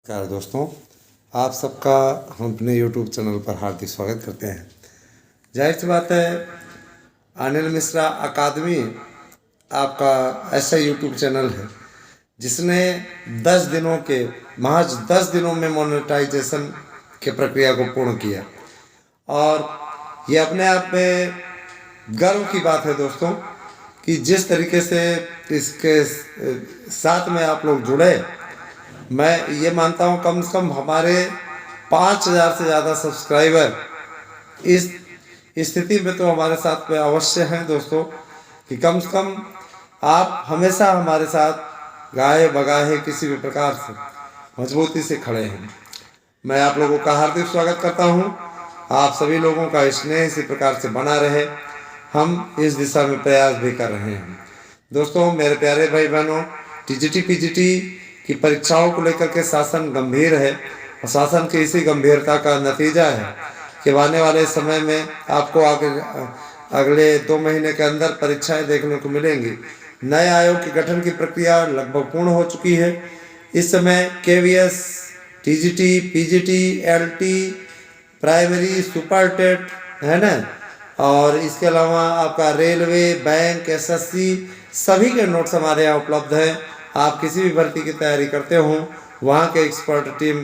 नमस्कार दोस्तों, आप सबका हम अपने YouTube चैनल पर हार्दिक स्वागत करते हैं। जाहिर सी बात है, अनिल मिश्रा अकादमी आपका ऐसा YouTube चैनल है जिसने 10 दिनों के महज 10 दिनों में मोनेटाइजेशन की प्रक्रिया को पूर्ण किया और ये अपने आप में गर्व की बात है दोस्तों कि जिस तरीके से इसके साथ में आप लोग जुड़े। मैं ये मानता हूँ कम से कम हमारे 5,000 से ज़्यादा सब्सक्राइबर इस स्थिति में तो हमारे साथ में अवश्य हैं दोस्तों कि कम से कम आप हमेशा हमारे साथ गाए बगाए किसी भी प्रकार से मजबूती से खड़े हैं। मैं आप लोगों का हार्दिक स्वागत करता हूँ। आप सभी लोगों का स्नेह इसी प्रकार से बना रहे, हम इस दिशा में प्रयास भी कर रहे हैं। दोस्तों, मेरे प्यारे भाई बहनों, टीजीटी पीजीटी की परीक्षाओं को लेकर के शासन गंभीर है और शासन की इसी गंभीरता का नतीजा है कि आने वाले समय में आपको अगले 2 महीने के अंदर परीक्षाएं देखने को मिलेंगी। नए आयोग के गठन की प्रक्रिया लगभग पूर्ण हो चुकी है। इस समय KVS, TGT, PGT, LT, primary, super TET है ना, और इसके अलावा आपका रेलवे, बैंक, एसएससी सभी के नोट्स हमारे यहाँ उपलब्ध हैं। आप किसी भी भर्ती की तैयारी करते हो, वहाँ के एक्सपर्ट टीम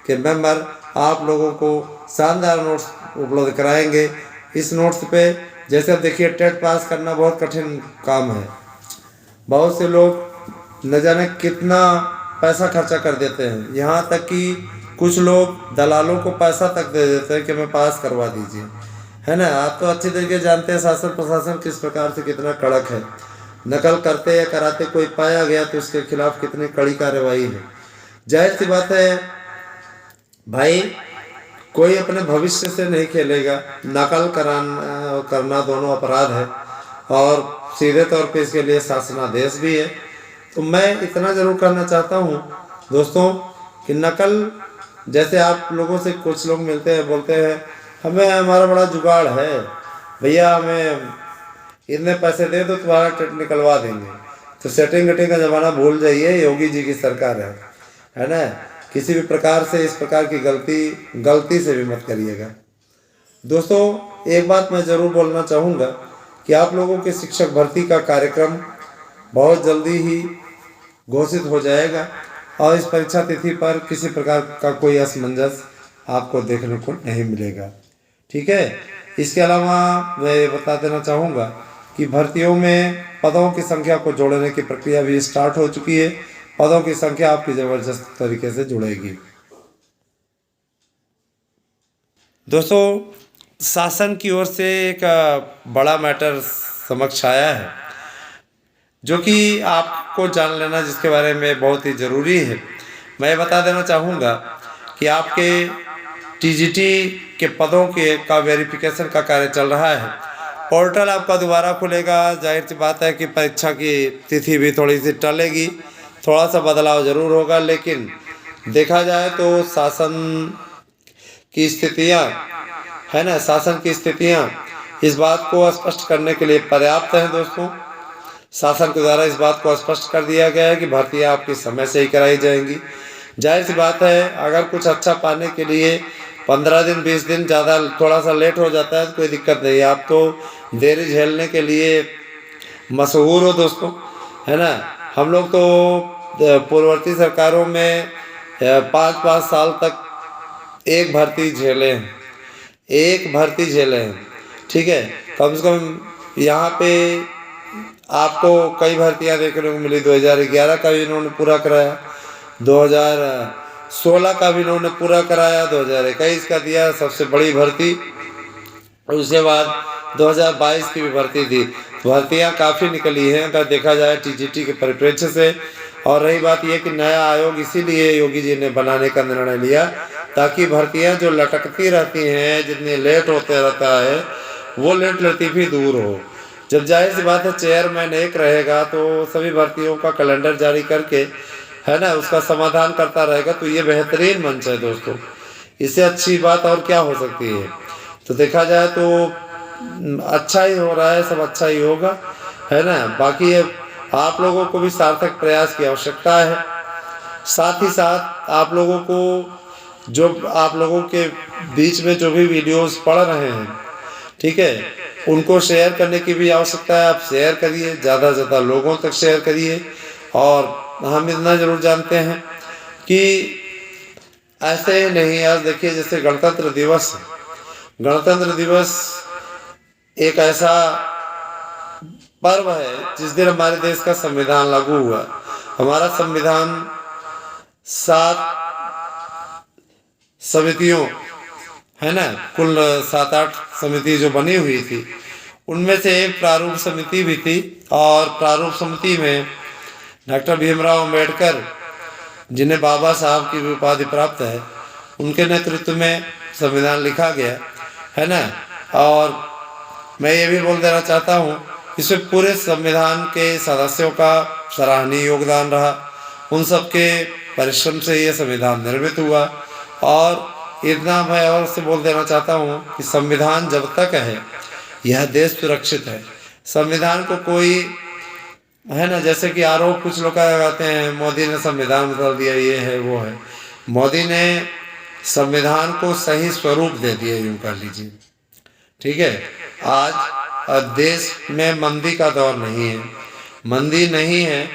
के मेंबर आप लोगों को शानदार नोट्स उपलब्ध कराएंगे। इस नोट्स पे जैसे अब देखिए, टेट पास करना बहुत कठिन काम है। बहुत से लोग न जाने कितना पैसा खर्चा कर देते हैं, यहाँ तक कि कुछ लोग दलालों को पैसा तक दे देते हैं कि मैं पास करवा दीजिए, है ना। आप तो अच्छी तरीके जानते हैं शासन प्रशासन किस प्रकार से कितना कड़क है। नकल करते या कराते कोई पाया गया तो उसके खिलाफ कितनी कड़ी कार्रवाई है। जाहिर सी बात है भाई, कोई अपने भविष्य से नहीं खेलेगा। नकल करना दोनों अपराध है और सीधे तौर पे इसके लिए शासनादेश भी है। तो मैं इतना जरूर करना चाहता हूँ दोस्तों कि नकल, जैसे आप लोगों से कुछ लोग मिलते हैं, बोलते हैं हमें हमारा बड़ा जुगाड़ है भैया, हमें इतने पैसे दे दो तुम्हारा टेट निकलवा देंगे। तो सेटिंग वेटिंग का ज़माना भूल जाइए, योगी जी की सरकार है ना। किसी भी प्रकार से इस प्रकार की गलती से भी मत करिएगा। दोस्तों, एक बात मैं ज़रूर बोलना चाहूँगा कि आप लोगों के शिक्षक भर्ती का कार्यक्रम बहुत जल्दी ही घोषित हो जाएगा और इस परीक्षा तिथि पर किसी प्रकार का कोई असमंजस आपको देखने को नहीं मिलेगा, ठीक है। इसके अलावा मैं ये बता देना चाहूँगा कि भर्तियों में पदों की संख्या को जोड़ने की प्रक्रिया भी स्टार्ट हो चुकी है। पदों की संख्या आपकी ज़बरदस्त तरीके से जुड़ेगी। दोस्तों, शासन की ओर से एक बड़ा मैटर समक्ष आया है जो कि आपको जान लेना, जिसके बारे में बहुत ही ज़रूरी है। मैं बता देना चाहूँगा कि आपके टीजीटी के पदों का वेरिफिकेशन का कार्य चल रहा है। पोर्टल आपका दोबारा खुलेगा। जाहिर सी बात है कि परीक्षा की तिथि भी थोड़ी सी टलेगी, थोड़ा सा बदलाव ज़रूर होगा, लेकिन देखा जाए तो शासन की स्थितियाँ है ना, शासन की स्थितियाँ इस बात को स्पष्ट करने के लिए पर्याप्त हैं दोस्तों। शासन के द्वारा इस बात को स्पष्ट कर दिया गया है कि भर्तियाँ आपकी समय से ही कराई जाएंगी। जाहिर सी बात है, अगर कुछ अच्छा पाने के लिए 15 दिन 20 दिन ज़्यादा थोड़ा सा लेट हो जाता है तो कोई दिक्कत नहीं है। आप तो देरी झेलने के लिए मशहूर हो दोस्तों, है ना। हम लोग तो पूर्ववर्ती सरकारों में 5-5 साल तक एक भर्ती झेले हैं, ठीक है। कम से कम यहाँ पे आपको कई भर्तियाँ देखने को मिली। 2011 का भी इन्होंने पूरा कराया, 2016 का भी इन्होंने पूरा कराया, 2021 का दिया सबसे बड़ी भर्ती। उसके बाद 2022 की भी भर्ती थी। भर्तियां काफ़ी निकली हैं अगर देखा जाए टीजीटी के परिप्रेक्ष्य से। और रही बात यह कि नया आयोग इसीलिए योगी जी ने बनाने का निर्णय लिया ताकि भर्तियां जो लटकती रहती हैं, जितनी लेट होते रहता है, वो लेट लतीफ़ी दूर हो। जब जाहिर सी बात है चेयरमैन एक रहेगा तो सभी भर्तियों का कैलेंडर जारी करके, है ना, उसका समाधान करता रहेगा, तो ये बेहतरीन मंच है दोस्तों। इससे अच्छी बात और क्या हो सकती है। तो देखा जाए तो अच्छा ही हो रहा है, सब अच्छा ही होगा, है ना। बाकी आप लोगों को भी सार्थक प्रयास की आवश्यकता है। साथ ही साथ आप लोगों को, जो आप लोगों के बीच में जो भी वीडियोस पढ़ रहे हैं, ठीक है, उनको शेयर करने की भी आवश्यकता है। आप शेयर करिए, ज़्यादा से ज़्यादा लोगों तक शेयर करिए। और हम इतना ज़रूर जानते हैं कि ऐसे ही नहीं, आज देखिए जैसे गणतंत्र दिवस है, गणतंत्र दिवस एक ऐसा पर्व है जिस दिन हमारे देश का संविधान लागू हुआ। हमारा संविधान 7 समितियों, है ना, कुल 7-8 समिति जो बनी हुई थी, उनमें से एक प्रारूप समिति भी थी। और प्रारूप समिति में डॉक्टर भीमराव अंबेडकर, जिन्हें बाबा साहब की भी उपाधि प्राप्त है, उनके नेतृत्व में संविधान लिखा गया, है ना। और मैं ये भी बोल देना चाहता हूँ, इसमें पूरे संविधान के सदस्यों का सराहनीय योगदान रहा। उन सब के परिश्रम से ये संविधान निर्मित हुआ। और इतना मैं और से बोल देना चाहता हूँ कि संविधान जब तक है, यह देश सुरक्षित है। संविधान को कोई, है ना, जैसे कि आरोप कुछ लोग लगाते हैं, मोदी ने संविधान बदल दिया, ये है वो है। मोदी ने संविधान को सही स्वरूप दे दिया, यूँ कर लीजिए, ठीक है। आज देश में मंदी का दौर नहीं है, मंदी नहीं है।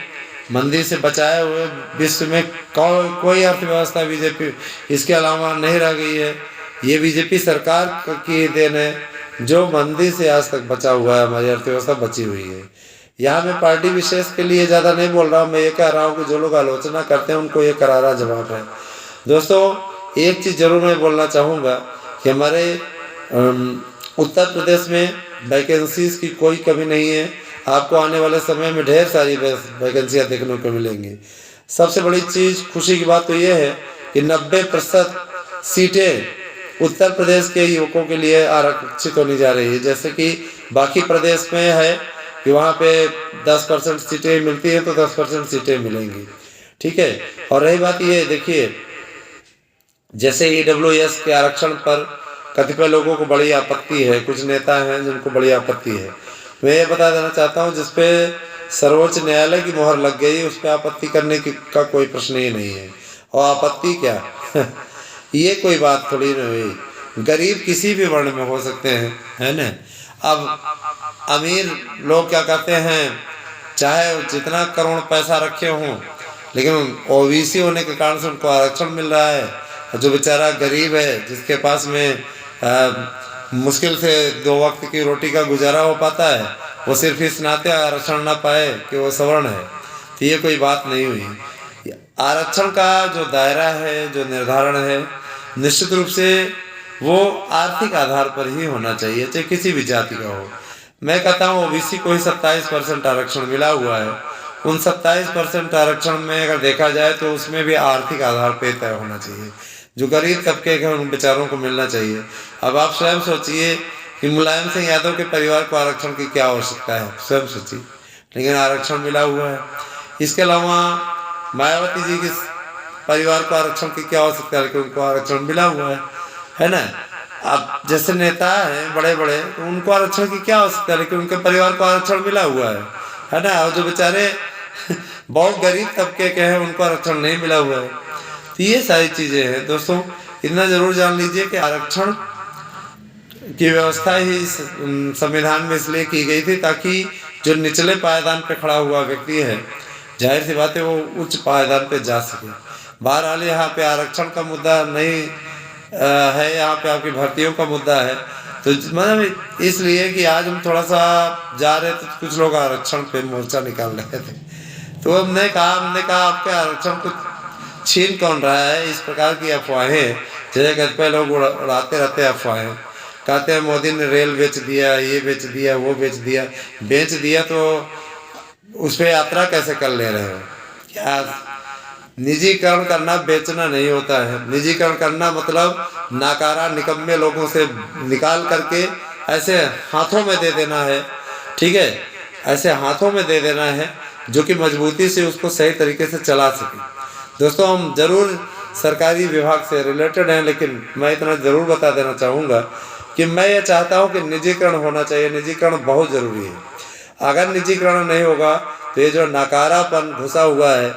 मंदी से बचाए हुए विश्व में कोई अर्थव्यवस्था बीजेपी इसके अलावा नहीं रह गई है। ये बीजेपी सरकार की देन है जो मंदी से आज तक बचा हुआ है, हमारी अर्थव्यवस्था बची हुई है। यहाँ मैं पार्टी विशेष के लिए ज़्यादा नहीं बोल रहा हूँ, मैं ये कह रहा हूँ कि जो लोग आलोचना करते हैं उनको ये करारा जवाब है। दोस्तों, एक चीज़ जरूर मैं बोलना चाहूँगा कि हमारे उत्तर प्रदेश में वैकेंसीज की कोई कमी नहीं है। आपको आने वाले समय में ढेर सारी वैकेंसियाँ देखने को मिलेंगी। सबसे बड़ी चीज़, खुशी की बात तो ये है कि 90% सीटें उत्तर प्रदेश के युवकों के लिए आरक्षित होने जा रही है। जैसे कि बाकी प्रदेश में है कि वहाँ पे 10% सीटें मिलती हैं, तो 10% सीटें मिलेंगी, ठीक है। और रही बात ये, देखिए जैसे EWS के आरक्षण पर कतिपय लोगों को बड़ी आपत्ति है, कुछ नेता हैं जिनको बड़ी आपत्ति है। मैं ये बता देना चाहता हूँ, जिसपे सर्वोच्च न्यायालय की मोहर लग गई, उस पर आपत्ति करने का कोई प्रश्न ही नहीं है। और आपत्ति क्या ये कोई बात थोड़ी ना हुई। गरीब किसी भी वर्ण में हो सकते हैं, है ना। अब अमीर लोग क्या कहते हैं, चाहे जितना करोड़ पैसा रखे हों, लेकिन OBC होने के कारण से उनको आरक्षण मिल रहा है। जो बेचारा गरीब है, जिसके पास में मुश्किल से 2 वक्त की रोटी का गुजारा हो पाता है, वो सिर्फ इस नाते आरक्षण ना पाए कि वो सवर्ण है, तो ये कोई बात नहीं हुई। आरक्षण का जो दायरा है, जो निर्धारण है, निश्चित रूप से वो आर्थिक आधार पर ही होना चाहिए, चाहे किसी भी जाति का हो। मैं कहता हूँ OBC को ही 27% आरक्षण मिला हुआ है। उन 27% आरक्षण में अगर देखा जाए तो उसमें भी आर्थिक आधार पर तय होना चाहिए। जो गरीब तबके के उन बेचारों को मिलना चाहिए। अब आप स्वयं सोचिए कि मुलायम सिंह यादव के परिवार को आरक्षण की क्या आवश्यकता है, स्वयं सोचिए, लेकिन आरक्षण मिला हुआ है। इसके अलावा मायावती जी के परिवार को आरक्षण की क्या आवश्यकता है, लेकिन उनको आरक्षण मिला हुआ है ना। अब जैसे नेता हैं बड़े बड़े, तो उनको आरक्षण की क्या आवश्यकता है, लेकिन उनके परिवार को आरक्षण मिला हुआ है ना। और जो बेचारे बहुत गरीब तबके के हैं, उनको आरक्षण नहीं मिला हुआ है। तो ये सारी चीज़ें हैं। दोस्तों, इतना ज़रूर जान लीजिए कि आरक्षण की व्यवस्था ही संविधान में इसलिए की गई थी ताकि जो निचले पायदान पे खड़ा हुआ व्यक्ति है, जाहिर सी बात है, वो उच्च पायदान पे जा सके। बहरहाल यहाँ पे आरक्षण का मुद्दा नहीं है, यहाँ पे आपकी भर्तियों का मुद्दा है। तो मतलब इसलिए कि आज हम थोड़ा सा जा रहे थे, तो कुछ लोग आरक्षण पे मोर्चा निकाल रहे थे। तो हमने कहा आपके आरक्षण को छीन कौन रहा है। इस प्रकार की अफवाहें, जैसे कतिपय लोग उड़ाते रहते हैं अफवाहें, कहते हैं मोदी ने रेल बेच दिया, ये बेच दिया, वो बेच दिया, तो उस पर यात्रा कैसे कर ले रहे हो? क्या निजीकरण करना बेचना नहीं होता है। निजीकरण करना मतलब नाकारा निकम्मे लोगों से निकाल करके ऐसे हाथों में दे देना है, ठीक है, ऐसे हाथों में दे देना है जो कि मजबूती से उसको सही तरीके से चला सके। दोस्तों, हम जरूर सरकारी विभाग से रिलेटेड हैं, लेकिन मैं इतना ज़रूर बता देना चाहूँगा कि मैं ये चाहता हूँ कि निजीकरण होना चाहिए। निजीकरण बहुत ज़रूरी है। अगर निजीकरण नहीं होगा तो ये जो नकारापन घुसा हुआ है,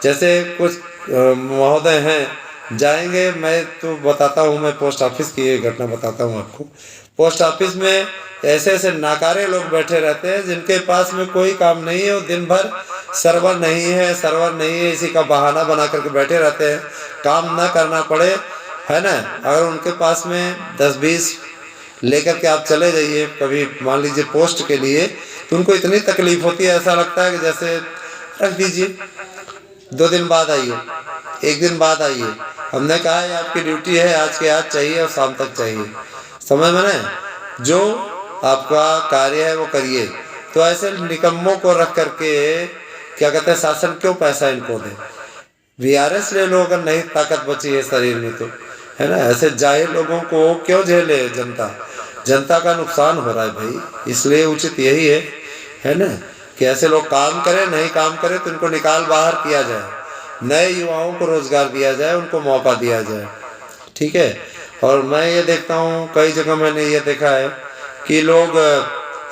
जैसे कुछ महोदय हैं जाएंगे। मैं तो बताता हूँ, मैं पोस्ट ऑफिस की ये घटना बताता हूँ आपको। पोस्ट ऑफिस में ऐसे ऐसे नाकारे लोग बैठे रहते हैं जिनके पास में कोई काम नहीं है, वो दिन भर सर्वर नहीं है, सर्वर नहीं है, इसी का बहाना बना करके बैठे रहते हैं, काम ना करना पड़े, है ना। अगर उनके पास में 10-20 लेकर के आप चले जाइए कभी मान लीजिए पोस्ट के लिए, तो उनको इतनी तकलीफ होती है, ऐसा लगता है कि जैसे रख दीजिए, 2 दिन बाद आइए, 1 दिन बाद आइए। हमने कहा है आपकी ड्यूटी है आज के आज चाहिए और शाम तक चाहिए, समझ में ना, जो आपका कार्य है वो करिए। तो ऐसे निकम्मों को रख करके क्या कहते हैं, शासन क्यों पैसा इनको दे? वीआरएस ले लो अगर नहीं ताकत बची है शरीर में तो, है ना। ऐसे जाहिल लोगों को क्यों झेले जनता? जनता का नुकसान हो रहा है भाई, इसलिए उचित यही है ना, कि ऐसे लोग काम करें, नहीं काम करें तो इनको निकाल बाहर किया जाए, नए युवाओं को रोजगार दिया जाए, उनको मौका दिया जाए, ठीक है। और मैं ये देखता हूँ कई जगह मैंने ये देखा है कि लोग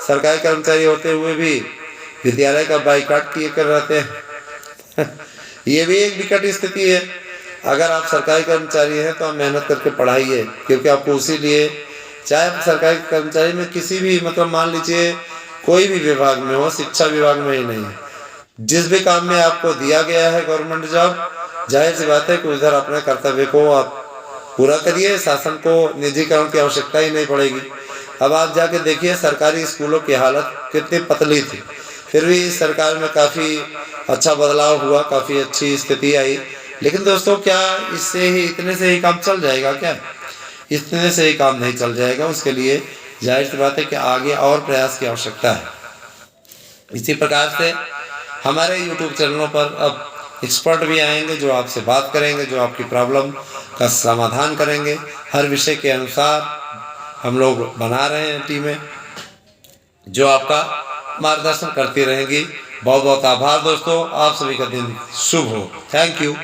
सरकारी कर्मचारी होते हुए भी विद्यालय का बाइकाट किए कर रहते हैं ये भी एक विकट स्थिति है। अगर आप सरकारी कर्मचारी हैं तो आप मेहनत करके पढ़ाइए, क्योंकि आपको उसी लिए, चाहे आप सरकारी कर्मचारी में किसी भी मतलब मान लीजिए कोई भी विभाग में हो, शिक्षा विभाग में ही नहीं, जिस भी काम में आपको दिया गया है गवर्नमेंट जॉब, जाहिर सी बात है कि उधर अपने कर्तव्य को आप पूरा करिए, शासन को निजीकरण की आवश्यकता ही नहीं पड़ेगी। अब आप जाके देखिए सरकारी स्कूलों की हालत कितनी पतली थी, फिर भी इस सरकार में काफ़ी अच्छा बदलाव हुआ, काफ़ी अच्छी स्थिति आई। लेकिन दोस्तों क्या इससे ही, इतने से ही काम चल जाएगा क्या? इतने से ही काम नहीं चल जाएगा, उसके लिए जाहिर सी बात है कि आगे और प्रयास की आवश्यकता है। इसी प्रकार से हमारे YouTube चैनलों पर अब एक्सपर्ट भी आएंगे जो आपसे बात करेंगे, जो आपकी प्रॉब्लम का समाधान करेंगे। हर विषय के अनुसार हम लोग बना रहे हैं टीमें जो आपका मार्गदर्शन करती रहेंगी। बहुत बहुत आभार दोस्तों, आप सभी का दिन शुभ हो। Thank you.